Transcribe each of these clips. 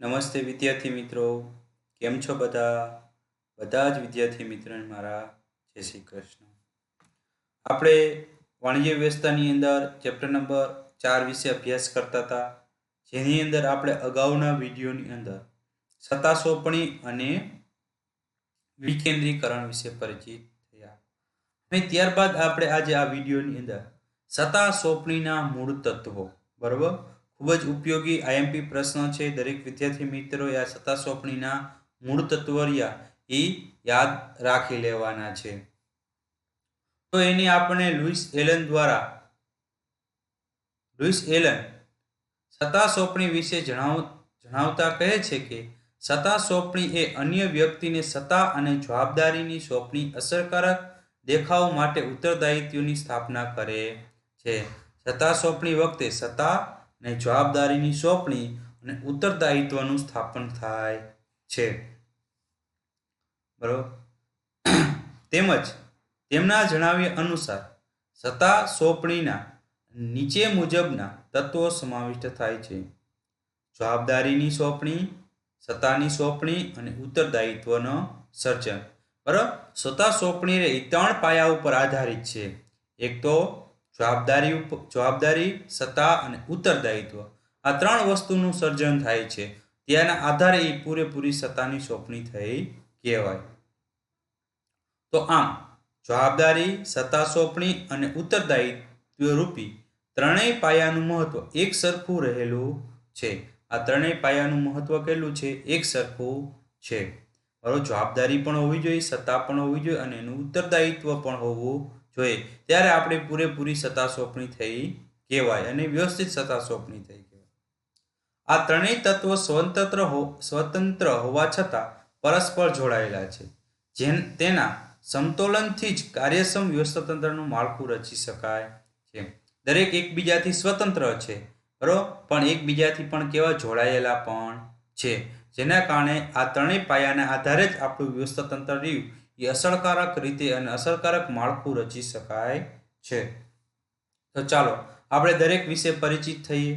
નમસ્તે વિદ્યાર્થી મિત્રો, કેમ છો બધા જ વિદ્યાર્થી મિત્રોને મારા જય શ્રી કૃષ્ણ. આપણે વાણિજ્ય વ્યવસ્થાની અંદર ચેપ્ટર નંબર 4 વિશે અભ્યાસ કરતા હતા, જેની અંદર આપણે અગાઉના વિડીયોની અંદર સત્તા સોંપણી અને વિકેન્દ્રીકરણ વિશે પરિચિત થયા. અને ત્યારબાદ આપણે આજે આ વિડીયોની અંદર સત્તા સોંપણીના મૂળ તત્વો, બરોબર, ખૂબ જ ઉપયોગી આઈએમપી પ્રશ્ન છે. દરેક વિદ્યાર્થી મિત્રોએ આ સત્તા સોંપણીના મૂળ તત્વો એ યાદ રાખી લેવાના છે. તો એની આપણે લુઈસ એલન સત્તા સોંપણી વિશે જણાવતા કહે છે કે સત્તા સોંપણી એ અન્ય વ્યક્તિને સત્તા અને જવાબદારીની સોંપણી અસરકારક દેખાવ માટે ઉત્તરદાયિત્વની સ્થાપના કરે છે. સત્તા સોંપણી વખતે સત્તા અને જવાબદારીની સોંપણી અને ઉત્તરદાયિત્વનું સ્થાપન થાય છે, બરોબર. તેમજ તેમના જણાવ્યા અનુસાર સત્તા સોંપણીના નીચે મુજબના તત્વો સમાવિષ્ટ થાય છે: જવાબદારીની સોંપણી, સત્તાની સોંપણી અને ઉત્તરદાયિત્વનો સર્જન. બરાબર. સત્તા સોંપણી એ 3 પાયા ઉપર આધારિત છે. એક તો જવાબદારી, સત્તા અને ઉત્તરદાયિત્વ. આ 3 વસ્તુનું સર્જન થાય છે. તેના આધારે એ પૂરેપૂરી સત્તાની સોંપણી થઈ કહેવાય. તો આમ જવાબદારી, સત્તા સોંપણી અને ઉત્તરદાયિત્વ રૂપી ત્રણેય પાયાનું મહત્વ એક સરખું રહેલું છે. આ ત્રણેય પાયાનું મહત્વ કેટલું છે? એક સરખું છે. બરોબર. જવાબદારી પણ હોવી જોઈએ, સત્તા પણ હોવી જોઈએ અને એનું ઉત્તરદાયિત્વ પણ હોવું જોઈએ. ત્યારે આપણે પૂરેપૂરી સત્તા સોંપણી થઈ કહેવાય અને વ્યવસ્થિત સત્તા સોંપણી થઈ કહેવાય. આ ત્રણેય તત્વો સ્વતંત્ર હોવા છતાં પરસ્પર જોડાયેલા છે. તેના સમતોલનથી જ કાર્યક્ષમ વ્યવસ્થાતંત્રનું માળખું રચી શકાય છે. દરેક એકબીજાથી સ્વતંત્ર છે, બરોબર, પણ એકબીજાથી પણ કેવા જોડાયેલા પણ છે. જેના કારણે આ ત્રણેય પાયાના આધારે જ આપણું વ્યવસ્થાતંત્ર રહ્યું એ અસરકારક રીતે અને અસરકારક માળખું રચી શકાય છે. તો ચાલો આપણે દરેક વિશે પરિચિત થઈએ.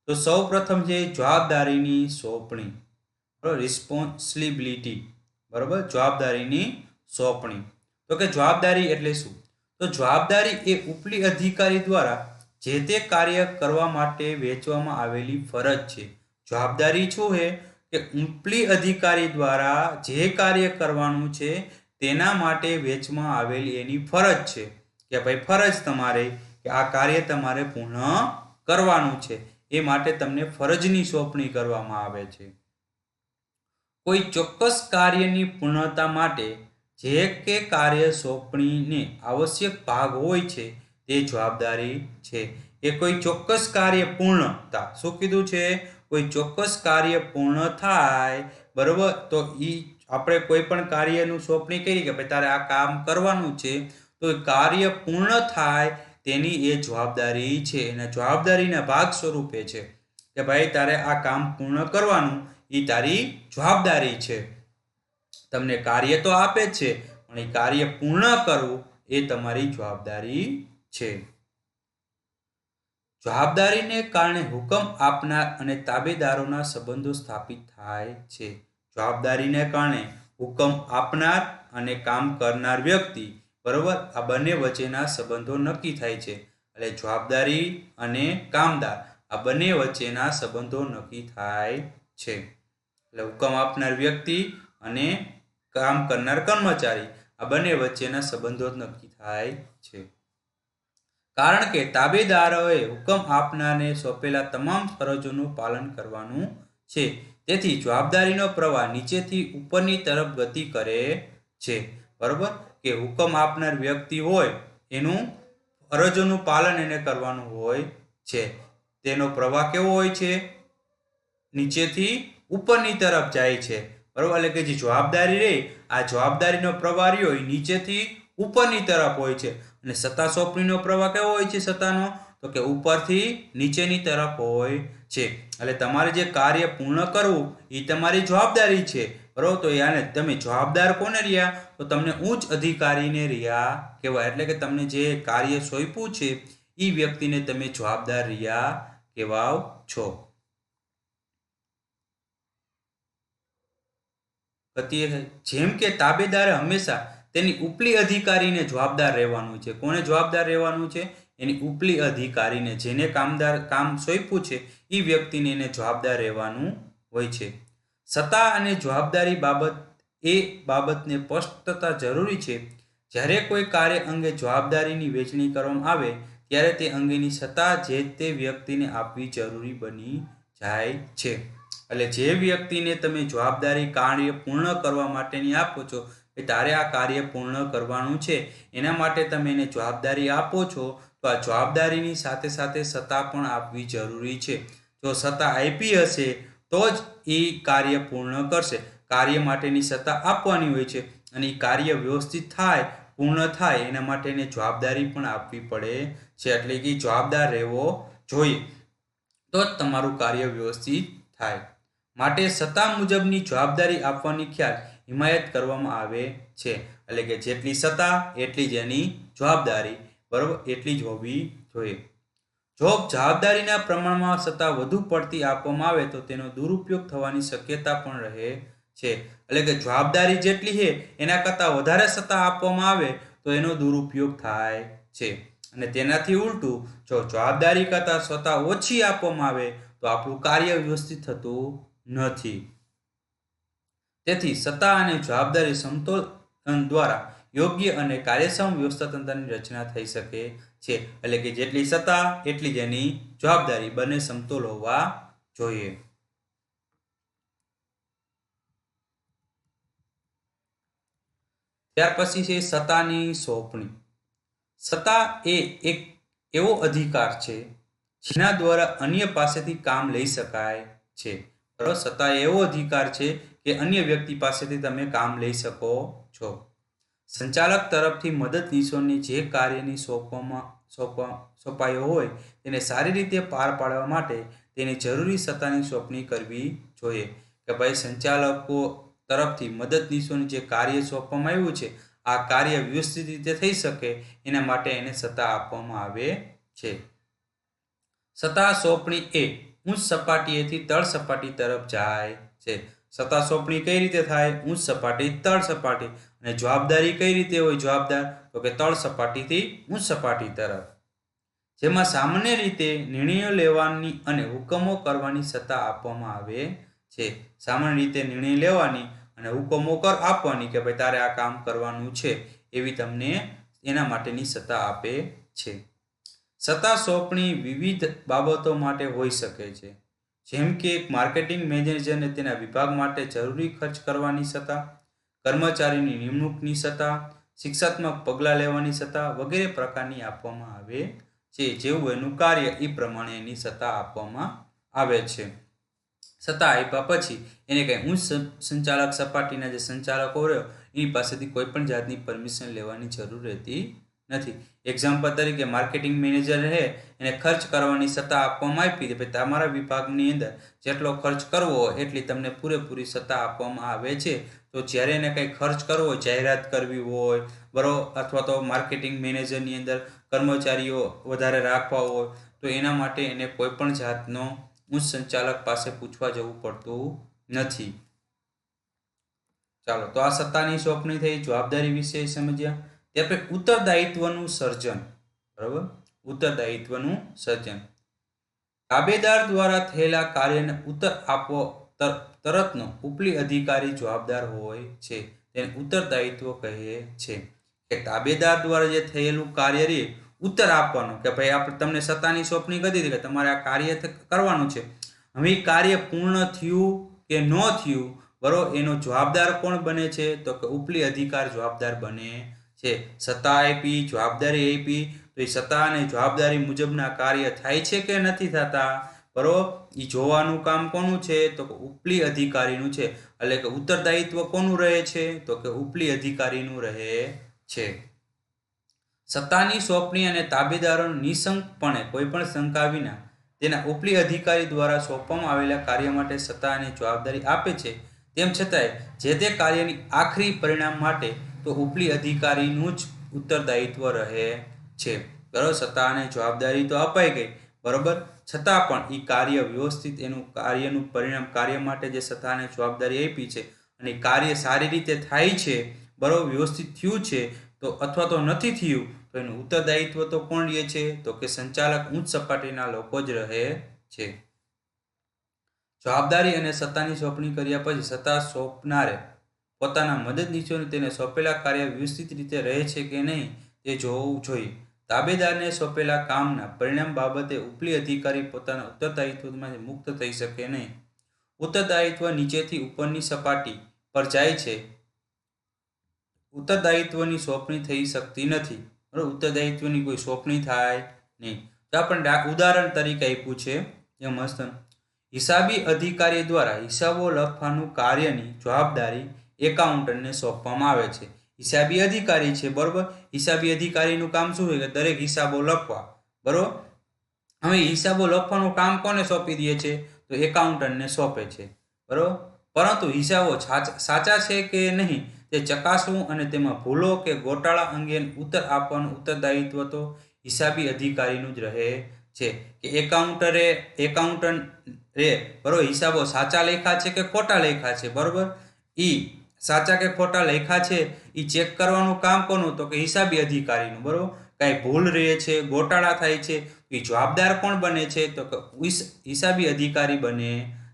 તો સૌ પ્રથમ છે જવાબદારીની સોંપણી, રિસ્પોન્સિબિલિટી. બરોબર. જવાબદારીની સોંપણી. તો કે જવાબદારી એટલે શું? તો જવાબદારી એ ઉપલી અધિકારી દ્વારા જે તે કાર્ય કરવા માટે વહેંચવામાં આવેલી ફરજ છે. જવાબદારી શું છે? કે ઉપલી અધિકારી દ્વારા જે કાર્ય કરવાનું છે તેના માટે વહેંચવામાં આવેલી એની ફરજ છે. કે ભાઈ ફરજ તમારે કે આ કાર્ય તમારે પૂર્ણ કરવાનું છે. એ માટે તમને ફરજની સોંપણી કરવામાં આવે છે. કોઈ ચોક્કસ કાર્યની પૂર્ણતા માટે જે કે કાર્ય સોંપણીને આવશ્યક ભાગ હોય છે તે જવાબદારી છે. એ કોઈ ચોક્કસ કાર્ય પૂર્ણતા, શું કીધું છે? કોઈ ચોક્કસ કાર્ય પૂર્ણ થાય, બરોબર, તો આપણે કોઈ પણ કાર્યનું સોંપણી કરી કે ભાઈ તારે આ કામ કરવાનું છે, તો કાર્ય પૂર્ણ થાય તેની એ જવાબદારી છે. અને જવાબદારીના ભાગ સ્વરૂપે છે કે ભાઈ તારે આ કામ પૂર્ણ કરવાનું, એ તારી જવાબદારી છે. તમને કાર્ય તો આપે જ છે પણ એ કાર્ય પૂર્ણ કરવું એ તમારી જવાબદારી છે. જવાબદારીને કારણે હુકમ આપનાર અને તાબેદારોના સંબંધો સ્થાપિત થાય છે. જવાબદારીને કારણે હુકમ આપનાર અને કામ કરનાર વ્યક્તિ, બરોબર, આ બંને વચ્ચેના સંબંધો નક્કી થાય છે. એટલે જવાબદારી અને કામદાર આ બંને વચ્ચેના સંબંધો નક્કી થાય છે. એટલે હુકમ આપનાર વ્યક્તિ અને કામ કરનાર કર્મચારી આ બંને વચ્ચેના સંબંધો નક્કી થાય છે. કારણ કે તાબેદારોએ હુકમ આપનારને સોંપેલા તમામ ફરજોનું પાલન કરવાનું છે. તેથી જવાબદારીનો પ્રવાહ નીચેથી ઉપરની તરફ ગતિ કરે છે. બરોબર. કે હુકમ આપનાર વ્યક્તિ હોય એનું ફરજોનું પાલન એને કરવાનું હોય છે. તેનો પ્રવાહ કેવો હોય છે? નીચેથી ઉપરની તરફ જાય છે. બરોબર. એટલે કે જે જવાબદારી રહે, આ જવાબદારીનો પ્રવાહ રહ્યો એ નીચેથી ઉપરની તરફ હોય છે. અને સત્તા સોંપણીનો પ્રવાહ કેવો હોય છે? સત્તાનો તો કે ઉપરથી નીચેની તરફ હોય છે. એટલે તમારે જે કાર્ય પૂર્ણ કરવું એ તમારી જવાબદારી છે, બરોબર. તો યાને તમે જવાબદાર કોને રહ્યા? તો તમને ઉચ્ચ અધિકારીને રહ્યા કહેવાય. એટલે કે તમને જે કાર્ય સોંપ્યું છે એ વ્યક્તિને તમે જવાબદાર રહ્યા કહેવાવ છો. ગતિએ થાય. જેમ કે તાબેદારે હંમેશા તેની ઉપલી અધિકારીને જવાબદાર રહેવાનું છે. કોને જવાબદાર રહેવાનું છે? એની ઉપલી અધિકારીને, જેને કામ સોંપ્યું છે એ વ્યક્તિને એને જવાબદાર રહેવાનું હોય છે. સત્તા અને જવાબદારી બાબતને સ્પષ્ટતા જરૂરી છે. જ્યારે કોઈ કાર્ય અંગે જવાબદારીની વહેંચણી કરવામાં આવે ત્યારે તે અંગેની સત્તા જે તે વ્યક્તિને આપવી જરૂરી બની જાય છે. એટલે જે વ્યક્તિને તમે જવાબદારી કાર્ય પૂર્ણ કરવા માટેની આપો છો કે તારે આ કાર્ય પૂર્ણ કરવાનું છે, એના માટે તમે એને જવાબદારી આપો છો, તો આ જવાબદારીની સાથે સાથે સત્તા પણ આપવી જરૂરી છે. જો સત્તા આપી હશે તો જ એ કાર્ય પૂર્ણ કરશે. કાર્ય માટેની સત્તા આપવાની હોય છે અને એ કાર્ય વ્યવસ્થિત થાય, પૂર્ણ થાય, એના માટે એને જવાબદારી પણ આપવી પડે છે. એટલે કે જવાબદાર રહેવો જોઈએ તો જ તમારું કાર્ય વ્યવસ્થિત થાય. માટે સત્તા મુજબની જવાબદારી આપવાની ખ્યાલ હિમાયત કરવામાં આવે છે. એટલે કે જેટલી સત્તા એટલી જ એની જવાબદારી, બરોબર, એટલી જ હોવી જોઈએ. જો જવાબદારીના પ્રમાણમાં સત્તા વધુ પડતી આપવામાં આવે તો તેનો દુરુપયોગ થવાની શક્યતા પણ રહે છે. એટલે કે જવાબદારી જેટલી છે એના કરતાં વધારે સત્તા આપવામાં આવે તો એનો દુરુપયોગ થાય છે. અને તેનાથી ઉલટું, જો જવાબદારી કરતાં સત્તા ઓછી આપવામાં આવે તો આપણું કાર્ય વ્યવસ્થિત થતું નથી. તેથી સત્તા અને જવાબદારી સમતોલન દ્વારા યોગ્ય અને કાર્યક્ષમ વ્યવસ્થાતંત્રની રચના થઈ શકે છે. એટલે કે જેટલી સત્તા એટલી જ એની જવાબદારી, બંને સમતોલ હોવા જોઈએ. ત્યાર પછી છે સત્તાની સોંપણી. સત્તા એ એક એવો અધિકાર છે જેના દ્વારા અન્ય પાસેથી કામ લઈ શકાય છે. બરાબર, સત્તા એવો અધિકાર છે કે અન્ય વ્યક્તિ પાસેથી તમે કામ લઈ શકો છો. સંચાલક તરફથી મદદનીશોને જે કાર્યની સોંપાયો હોય તેને સારી રીતે પાર પાડવા માટે તેની જરૂરી સત્તાની સોંપણી કરવી જોઈએ. કે ભાઈ સંચાલકો તરફથી મદદનીશોને જે કાર્ય સોંપવામાં આવ્યું છે આ કાર્ય વ્યવસ્થિત રીતે થઈ શકે એના માટે એને સત્તા આપવામાં આવે છે. સત્તા સોંપણી એ ઉચ્ચ સપાટીએથી તળ સપાટી તરફ જાય છે. સત્તા સોંપણી કઈ રીતે થાય? ઉચ્ચ સપાટી, તળ સપાટી. અને જવાબદારી કઈ રીતે હોય? જવાબદાર તો કે તળ સપાટીથી ઉચ્ચ સપાટી તરફ. જેમાં સામાન્ય રીતે નિર્ણયો લેવાની અને હુકમો કરવાની સત્તા આપવામાં આવે છે. સામાન્ય રીતે નિર્ણય લેવાની અને હુકમો આપવાની કે ભાઈ તારે આ કામ કરવાનું છે, એવી તમને એના માટેની સત્તા આપે છે. સત્તા સોંપણી વિવિધ બાબતો માટે હોઈ શકે છે. જેમ કે માર્કેટિંગ મેનેજરને તેના વિભાગ માટે જરૂરી ખર્ચ કરવાની સત્તા, કર્મચારીની નિમણૂકની સત્તા, શિક્ષાત્મક પગલાં લેવાની સત્તા વગેરે પ્રકારની આપવામાં આવે છે. જેવું એનું કાર્ય એ પ્રમાણે એની સત્તા આપવામાં આવે છે. સત્તા આપ્યા પછી એને કંઈ ઉચ્ચ સંચાલક સપાટીના જે સંચાલકો રહ્યો એની પાસેથી કોઈ પણ જાતની પરમિશન લેવાની જરૂર રહેતી નથી. એક્ઝામ્પલ તરીકે માર્કેટિંગ મેનેજર રહે એને ખર્ચ કરવાની સત્તા આપવામાં આવી છે. તમારા વિભાગની અંદર જેટલો ખર્ચ કરવો હોય એટલી તમને પૂરેપૂરી સત્તા આપવામાં આવે છે. તો જ્યારે એને કંઈ ખર્ચ કરવો હોય, જાહેરાત કરવી હોય, બરાબર, અથવા તો માર્કેટિંગ મેનેજરની અંદર કર્મચારીઓ વધારે રાખવા હોય તો એના માટે એને કોઈ પણ જાતનો ઉચ્ચ સંચાલક પાસે પૂછવા જવું પડતું નથી. ચાલો, તો આ સત્તાની સોંપણી થઈ, જવાબદારી વિશે સમજ્યા. ત્યાર પછી ઉત્તરદાયિત્વનું સર્જન. બરાબર, ઉત્તરદાયિત્વનું સર્જન. તાબેદાર દ્વારા થયેલા કાર્યને ઉત્તર આપવો તરતનો ઉપલી અધિકારી જવાબદાર હોય છે. તેને ઉત્તરદાયિત્વ કહે છે. કે તાબેદાર દ્વારા જે થયેલું કાર્ય રે ઉત્તર આપવાનો, કે ભાઈ આપણે તમને સત્તાની સોંપણી કરી દીધી કે તમારે આ કાર્ય કરવાનું છે. હવે કાર્ય પૂર્ણ થયું કે ન થયું, બરોબર, એનો જવાબદાર કોણ બને છે? તો કે ઉપલી અધિકાર જવાબદાર બને છે. સત્તા આપી, જવાબદારી આપી, તો એ સત્તા અને જવાબદારી મુજબના કાર્ય થાય છે કે નથી થતા, બરોબર, એ જોવાનું કામ કોનું છે? તો કે ઉપલી અધિકારીનું છે. એટલે કે ઉત્તરદાયિત્વ કોનું રહે છે? તો કે ઉપલી અધિકારીનું રહે છે. સત્તાની સોંપણી અને તાબેદારોને નિશંકપણે કોઈ પણ શંકા વિના તેના ઉપલી અધિકારી દ્વારા સોંપવામાં આવેલા કાર્ય માટે સત્તા અને જવાબદારી આપે છે. તેમ છતાંય જે તે કાર્યની આખરી પરિણામ માટે તો ઉપલી અધિકારીનું જ ઉત્તરદાયિત્વ રહે છે. બરાબર, સત્તા અને જવાબદારી તો અપાઈ ગઈ, બરોબર, છતાં પણ એ કાર્ય વ્યવસ્થિત એનું કાર્યનું પરિણામ, કાર્ય માટે જે સત્તા અને જવાબદારી આપી છે અને કાર્ય સારી રીતે થાય છે, બરાબર, વ્યવસ્થિત થયું છે તો અથવા તો નથી થયું તો એનું ઉત્તરદાયિત્વ તો કોણ લે છે? તો કે સંચાલક ઉચ્ચ સપાટીના લોકો જ રહે છે. જવાબદારી અને સત્તાની સોંપણી કર્યા પછી સત્તા સોંપનારે પોતાના મદદનીશોને તેને સોંપેલા કાર્ય વ્યવસ્થિત રીતે રહે છે કે નહીં તે જોવું જોઈએ. તાબેદારને સોંપેલા કામના પરિણામ બાબતે ઉપલી અધિકારી પોતાના ઉત્તરદાયિત્વમાંથી મુક્ત થઈ શકે નહીં. ઉત્તરદાયિત્વ નીચેથી ઉપરની સપાટી પર જાય છે. ઉત્તરદાયિત્વની સોંપણી થઈ શકતી નથી. બરાબર, ઉત્તરદાયિત્વની કોઈ સોંપણી થાય નહીં. તો આપણે ઉદાહરણ તરીકે આપ્યું છે એ મસ્ત. હિસાબી અધિકારી દ્વારા હિસાબો લખવાનું કાર્યની જવાબદારી એકાઉન્ટન્ટને સોંપવામાં આવે છે. હિસાબી અધિકારી છે, બરોબર. હિસાબી અધિકારીનું કામ શું છે કે દરેક હિસાબો લખવા, બરોબર. હવે હિસાબો લખવાનું કામ કોને સોંપી દે છે? તો એકાઉન્ટન્ટને સોંપે છે, બરોબર. પરંતુ હિસાબો સાચા છે કે નહીં તે ચકાસવું અને તેમાં ભૂલો કે ગોટાળા અંગે ઉત્તર આપવાનું ઉત્તરદાયિત્વ તો હિસાબી અધિકારીનું જ રહે છે. કે એકાઉન્ટન્ટે બરોબર હિસાબો સાચા લખ્યા છે કે ખોટા લખ્યા છે, બરોબર. ઈ સાચા કે ખોટા લખ્યા છે એ ચેક કરવાનું કામ કોનું? તો કે હિસાબી અધિકારીનું, બરોબર. કાંઈ ભૂલ રહે છે, ગોટાળા થાય છે, એ જવાબદાર કોણ બને છે? તો કે હિસાબી અધિકારી બને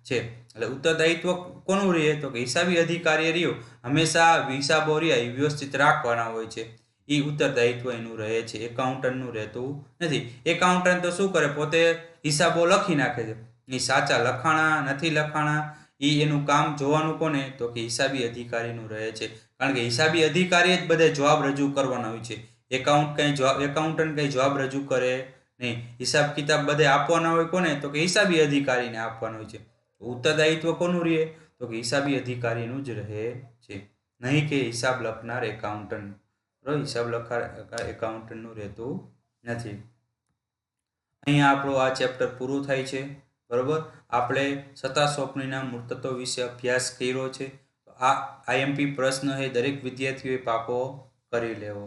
છે. એટલે ઉત્તરદાયિત્વ કોનું રહે? તો કે હિસાબી અધિકારી રહ્યો હંમેશા હિસાબો રહ્યા એ વ્યવસ્થિત રાખવાના હોય છે. એ ઉત્તરદાયિત્વ એનું રહે છે, એકાઉન્ટન્ટનું રહેતું નથી. એકાઉન્ટન્ટ તો શું કરે? પોતે હિસાબો લખી નાખે છે. એ સાચા લખાણા નથી લખાણા એ એનું કામ જોવાનું કોને? તો કે હિસાબી અધિકારીનું રહે છે. કારણ કે હિસાબી અધિકારી જ બધે જવાબ રજૂ કરવાના હોય છે. એકાઉન્ટન્ટ કઈ જવાબ રજૂ કરે નહીં. હિસાબ કિતાબ બધે આપવાના હોય કોને? તો કે હિસાબી અધિકારીને આપવાનો હોય છે. ઉત્તરદાયિત્વ કોનું રહે? તો કે હિસાબી અધિકારીનું જ રહે છે, નહીં કે હિસાબ લખનાર એકાઉન્ટન્ટ. હિસાબ લખનાર એકાઉન્ટન્ટનું રહેતું નથી. અહીંયા આપણો આ ચેપ્ટર પૂરું થાય છે, બરોબર. આપણે સત્તા સોંપણીના મૂર્તત્વ વિશે અભ્યાસ કર્યો છે. આ IMP પ્રશ્ન એ દરેક વિદ્યાર્થીઓએ પાકો કરી લેવો.